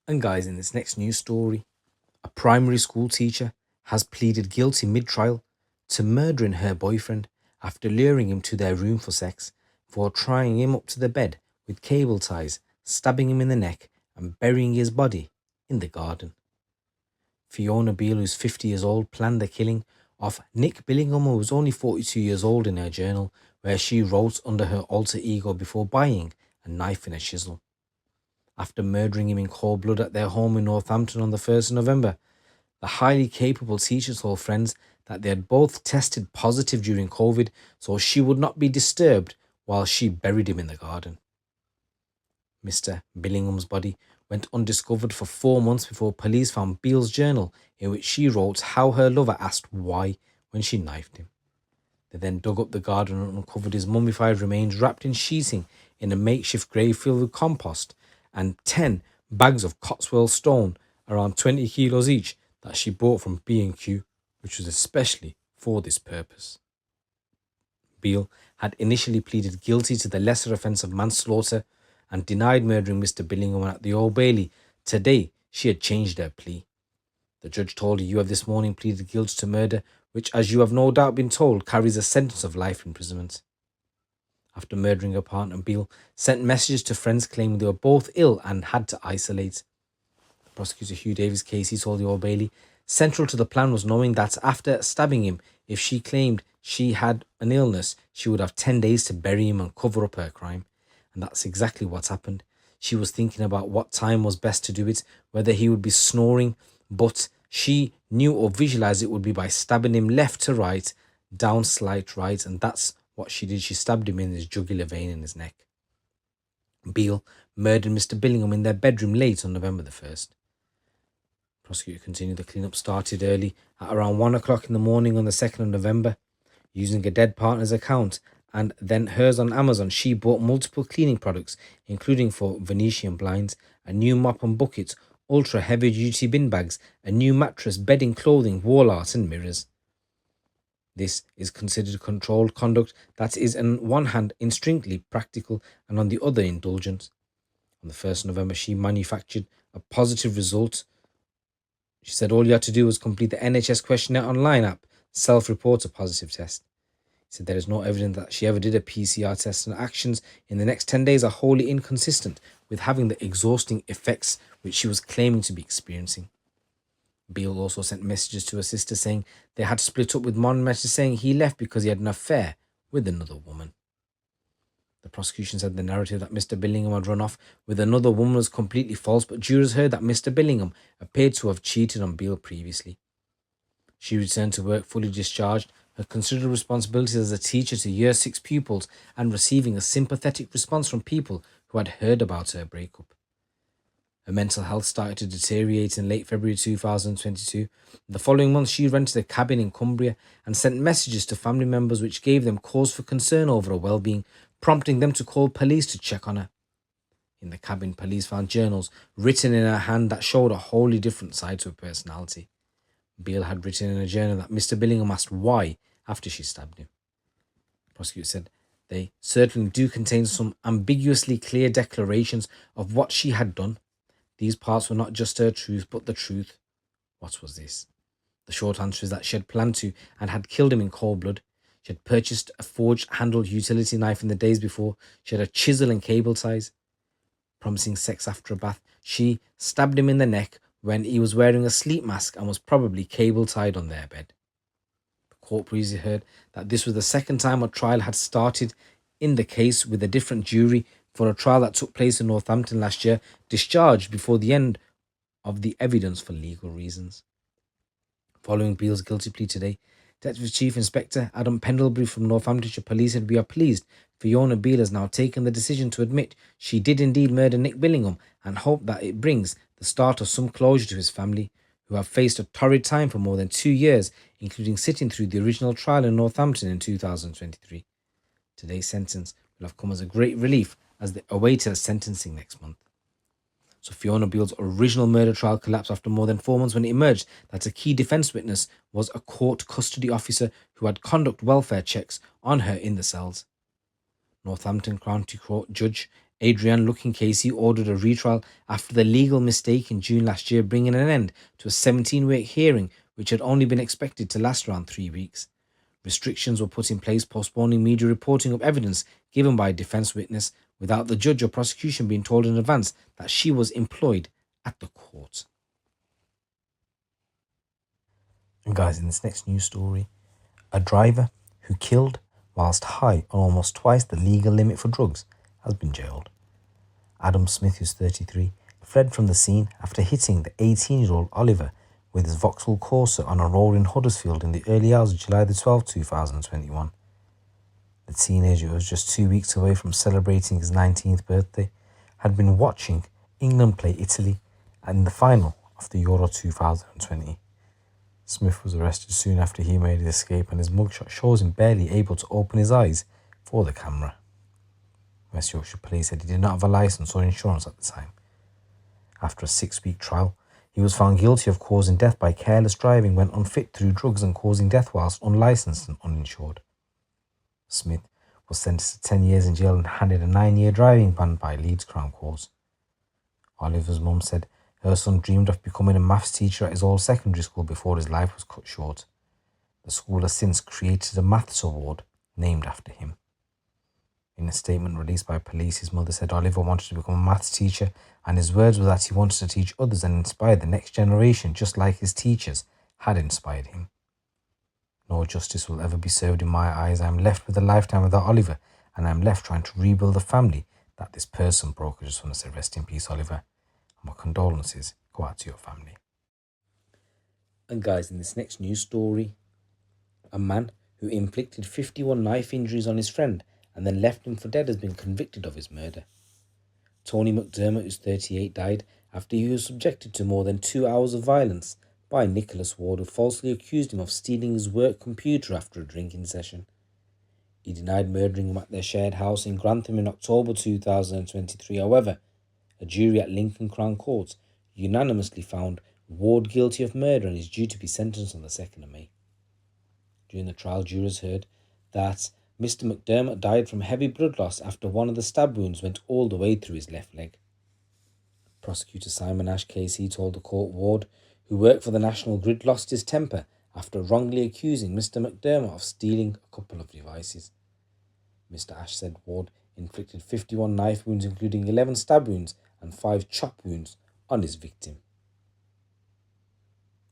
And guys, in this next news story, a primary school teacher has pleaded guilty mid-trial to murdering her boyfriend after luring him to their room for sex, for tying him up to the bed with cable ties, stabbing him in the neck and burying his body in the garden. Fiona Beal, who's 50 years old, planned the killing of Nick Billingham, who was only 42 years old, in her journal, where she wrote under her alter ego before buying a knife and a chisel. After murdering him in cold blood at their home in Northampton on the 1st of November, the highly capable teacher told friends that they had both tested positive during COVID, so she would not be disturbed while she buried him in the garden. Mr. Billingham's body went undiscovered for 4 months before police found Beal's journal, in which she wrote how her lover asked why when she knifed him. They then dug up the garden and uncovered his mummified remains wrapped in sheeting in a makeshift grave filled with compost and 10 bags of Cotswold stone, around 20 kilos each, that she bought from B&Q, which was especially for this purpose. Beal had initially pleaded guilty to the lesser offence of manslaughter and denied murdering Mr. Billingham at the Old Bailey. Today, she had changed her plea. The judge told her, "You have this morning pleaded guilty to murder, which, as you have no doubt been told, carries a sentence of life imprisonment." After murdering her partner, Beal sent messages to friends claiming they were both ill and had to isolate. The prosecutor, Hugh Davis Casey, told the Old Bailey, central to the plan was knowing that after stabbing him, if she claimed she had an illness, she would have 10 days to bury him and cover up her crime. And that's exactly what happened. She was thinking about what time was best to do it, whether he would be snoring, but she knew or visualized it would be by stabbing him left to right, down slight right, and that's what she did. She stabbed him in his jugular vein in his neck. Beal murdered Mr. Billingham in their bedroom late on November the 1st. Prosecutor continued, the cleanup started early at around 1 o'clock in the morning on the 2nd of November. Using a dead partner's account and then hers on Amazon, she bought multiple cleaning products, including for Venetian blinds, a new mop and bucket, ultra heavy duty bin bags, a new mattress, bedding, clothing, wall art and mirrors. This is considered controlled conduct that is on one hand instinctively practical and on the other indulgent. On the 1st of November, she manufactured a positive result. She said all you had to do was complete the NHS questionnaire online app, self-report a positive test. He said there is no evidence that she ever did a PCR test, and actions in the next 10 days are wholly inconsistent with having the exhausting effects which she was claiming to be experiencing. Beal also sent messages to her sister saying they had split up, with one message saying he left because he had an affair with another woman. The prosecution said the narrative that Mr. Billingham had run off with another woman was completely false, but jurors heard that Mr. Billingham appeared to have cheated on Beal previously. She returned to work fully discharged, her considered responsibilities as a teacher to Year 6 pupils, and receiving a sympathetic response from people who had heard about her breakup. Her mental health started to deteriorate in late February 2022. The following month, she rented a cabin in Cumbria and sent messages to family members which gave them cause for concern over her well-being, prompting them to call police to check on her. In the cabin, police found journals written in her hand that showed a wholly different side to her personality. Beal had written in a journal that Mr. Billingham asked why after she stabbed him. The prosecutor said they certainly do contain some ambiguously clear declarations of what she had done. These parts were not just her truth, but the truth. What was this? The short answer is that she had planned to and had killed him in cold blood. She had purchased a forged-handled utility knife in the days before. She had a chisel and cable ties. Promising sex after a bath, she stabbed him in the neck when he was wearing a sleep mask and was probably cable-tied on their bed. The court previously heard that this was the second time a trial had started in the case, with a different jury for a trial that took place in Northampton last year, discharged before the end of the evidence for legal reasons. Following Beal's guilty plea today, Detective Chief Inspector Adam Pendlebury from Northamptonshire Police said, "We are pleased Fiona Beal has now taken the decision to admit she did indeed murder Nick Billingham, and hope that it brings the start of some closure to his family, who have faced a torrid time for more than 2 years, including sitting through the original trial in Northampton in 2023. Today's sentence will have come as a great relief as they await her sentencing next month." So Fiona Beal's original murder trial collapsed after more than 4 months when it emerged that a key defence witness was a court custody officer who had conduct welfare checks on her in the cells. Northampton County Court Judge Adrian Looking Casey ordered a retrial after the legal mistake in June last year, bringing an end to a 17-week hearing which had only been expected to last around 3 weeks. Restrictions were put in place, postponing media reporting of evidence given by a defence witness without the judge or prosecution being told in advance that she was employed at the court. And guys, in this next news story, a driver who killed whilst high on almost twice the legal limit for drugs has been jailed. Adam Smith, who's 33, fled from the scene after hitting the 18-year-old Oliver with his Vauxhall Corsa on a road in Huddersfield in the early hours of July the 12th, 2021. The teenager, who was just 2 weeks away from celebrating his 19th birthday, had been watching England play Italy in the final of the Euro 2020. Smith was arrested soon after he made his escape, and his mugshot shows him barely able to open his eyes for the camera. West Yorkshire Police said he did not have a licence or insurance at the time. After a 6-week trial, he was found guilty of causing death by careless driving when unfit through drugs and causing death whilst unlicensed and uninsured. Smith was sentenced to 10 years in jail and handed a 9-year driving ban by Leeds Crown Court. Oliver's mum said her son dreamed of becoming a maths teacher at his old secondary school before his life was cut short. The school has since created a maths award named after him. In a statement released by police, his mother said Oliver wanted to become a maths teacher, and his words were that he wanted to teach others and inspire the next generation just like his teachers had inspired him. No justice will ever be served in my eyes. I am left with a lifetime without Oliver, and I am left trying to rebuild the family that this person broke. I just want to say rest in peace, Oliver. My condolences go out to your family. And guys, in this next news story, a man who inflicted 51 knife injuries on his friend and then left him for dead has been convicted of his murder. Tony McDermott, who's 38, died after he was subjected to more than 2 hours of violence by Nicholas Ward, who falsely accused him of stealing his work computer after a drinking session. He denied murdering him at their shared house in Grantham in October 2023. However, a jury at Lincoln Crown Court unanimously found Ward guilty of murder and is due to be sentenced on the 2nd of May. During the trial, jurors heard that Mr. McDermott died from heavy blood loss after one of the stab wounds went all the way through his left leg. Prosecutor Simon Ash Casey told the court Ward, who worked for the National Grid, lost his temper after wrongly accusing Mr. McDermott of stealing a couple of devices. Mr. Ash said Ward inflicted 51 knife wounds, including 11 stab wounds and 5 chop wounds, on his victim.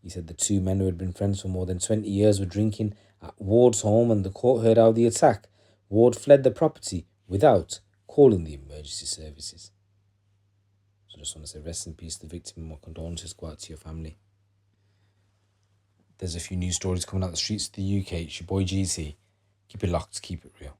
He said the two men, who had been friends for more than 20 years, were drinking at Ward's home, and the court heard how the attack. Ward fled the property without calling the emergency services. So I just want to say rest in peace to the victim, and my condolences go out to your family. There's a few news stories coming out the streets of the UK. It's your boy GC. Keep it locked, keep it real.